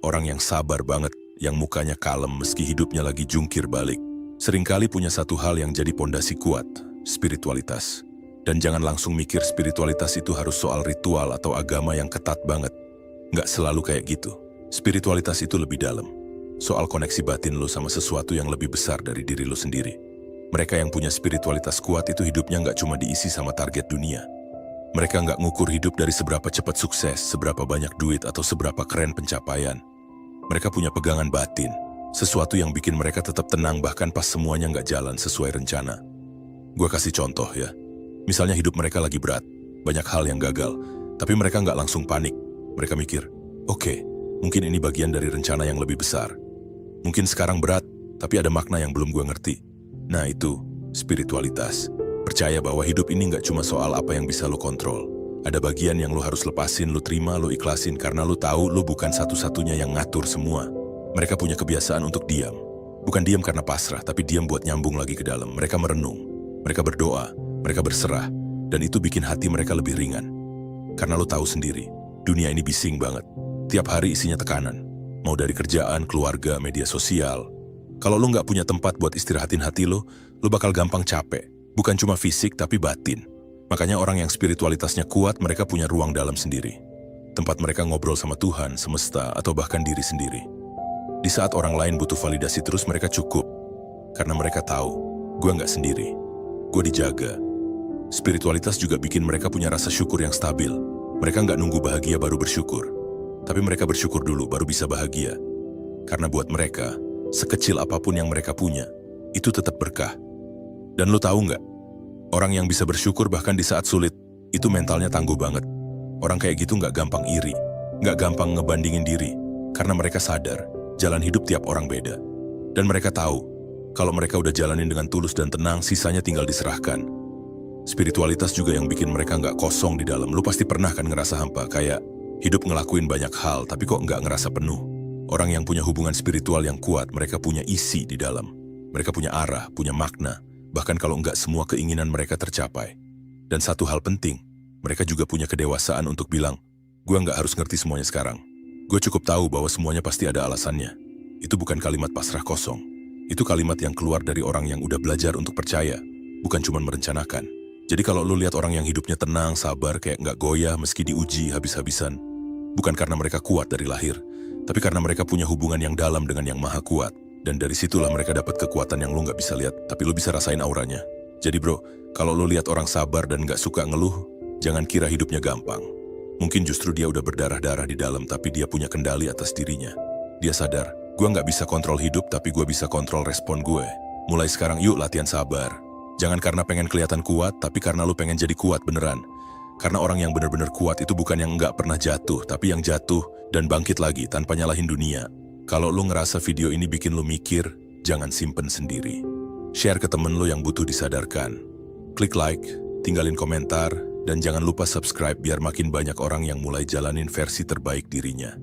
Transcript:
Orang yang sabar banget, yang mukanya kalem meski hidupnya lagi jungkir balik. Seringkali punya satu hal yang jadi pondasi kuat, spiritualitas. Dan jangan langsung mikir spiritualitas itu harus soal ritual atau agama yang ketat banget. Nggak selalu kayak gitu. Spiritualitas itu lebih dalam. Soal koneksi batin lo sama sesuatu yang lebih besar dari diri lo sendiri. Mereka yang punya spiritualitas kuat itu hidupnya nggak cuma diisi sama target dunia. Mereka nggak ngukur hidup dari seberapa cepat sukses, seberapa banyak duit, atau seberapa keren pencapaian. Mereka punya pegangan batin, sesuatu yang bikin mereka tetap tenang bahkan pas semuanya nggak jalan sesuai rencana. Gue kasih contoh ya. Misalnya hidup mereka lagi berat, banyak hal yang gagal, tapi mereka nggak langsung panik. Mereka mikir, oke, mungkin ini bagian dari rencana yang lebih besar. Mungkin sekarang berat, tapi ada makna yang belum gue ngerti. Nah itu, spiritualitas. Percaya bahwa hidup ini nggak cuma soal apa yang bisa lo kontrol. Ada bagian yang lo harus lepasin, lo terima, lo ikhlasin karena lo tahu lo bukan satu-satunya yang ngatur semua. Mereka punya kebiasaan untuk diam. Bukan diam karena pasrah, tapi diam buat nyambung lagi ke dalam. Mereka merenung, mereka berdoa, mereka berserah, dan itu bikin hati mereka lebih ringan. Karena lo tahu sendiri, dunia ini bising banget. Tiap hari isinya tekanan. Mau dari kerjaan, keluarga, media sosial. Kalau lo nggak punya tempat buat istirahatin hati lo bakal gampang capek. Bukan cuma fisik, tapi batin. Makanya orang yang spiritualitasnya kuat, mereka punya ruang dalam sendiri. Tempat mereka ngobrol sama Tuhan, semesta, atau bahkan diri sendiri. Di saat orang lain butuh validasi terus, mereka cukup. Karena mereka tahu, gue nggak sendiri. Gue dijaga. Spiritualitas juga bikin mereka punya rasa syukur yang stabil. Mereka nggak nunggu bahagia baru bersyukur. Tapi mereka bersyukur dulu, baru bisa bahagia. Karena buat mereka, sekecil apapun yang mereka punya, itu tetap berkah. Dan lo tahu nggak? Orang yang bisa bersyukur bahkan di saat sulit, itu mentalnya tangguh banget. Orang kayak gitu nggak gampang iri, nggak gampang ngebandingin diri, karena mereka sadar, jalan hidup tiap orang beda. Dan mereka tahu, kalau mereka udah jalanin dengan tulus dan tenang, sisanya tinggal diserahkan. Spiritualitas juga yang bikin mereka nggak kosong di dalam. Lo pasti pernah kan ngerasa hampa, kayak hidup ngelakuin banyak hal, tapi kok nggak ngerasa penuh. Orang yang punya hubungan spiritual yang kuat, mereka punya isi di dalam. Mereka punya arah, punya makna. Bahkan kalau nggak semua keinginan mereka tercapai. Dan satu hal penting, mereka juga punya kedewasaan untuk bilang, gue nggak harus ngerti semuanya sekarang. Gue cukup tahu bahwa semuanya pasti ada alasannya. Itu bukan kalimat pasrah kosong. Itu kalimat yang keluar dari orang yang udah belajar untuk percaya, bukan cuma merencanakan. Jadi kalau lu lihat orang yang hidupnya tenang, sabar, kayak nggak goyah meski diuji habis-habisan, bukan karena mereka kuat dari lahir, tapi karena mereka punya hubungan yang dalam dengan yang maha kuat. Dan dari situlah mereka dapat kekuatan yang lo nggak bisa lihat, tapi lo bisa rasain auranya. Jadi bro, kalau lo lihat orang sabar dan nggak suka ngeluh, jangan kira hidupnya gampang. Mungkin justru dia udah berdarah-darah di dalam, tapi dia punya kendali atas dirinya. Dia sadar, gue nggak bisa kontrol hidup, tapi gue bisa kontrol respon gue. Mulai sekarang yuk latihan sabar. Jangan karena pengen kelihatan kuat, tapi karena lo pengen jadi kuat beneran. Karena orang yang bener-bener kuat itu bukan yang nggak pernah jatuh, tapi yang jatuh dan bangkit lagi tanpa nyalahin dunia. Kalau lo ngerasa video ini bikin lo mikir, jangan simpen sendiri. Share ke temen lo yang butuh disadarkan. Klik like, tinggalin komentar, dan jangan lupa subscribe biar makin banyak orang yang mulai jalanin versi terbaik dirinya.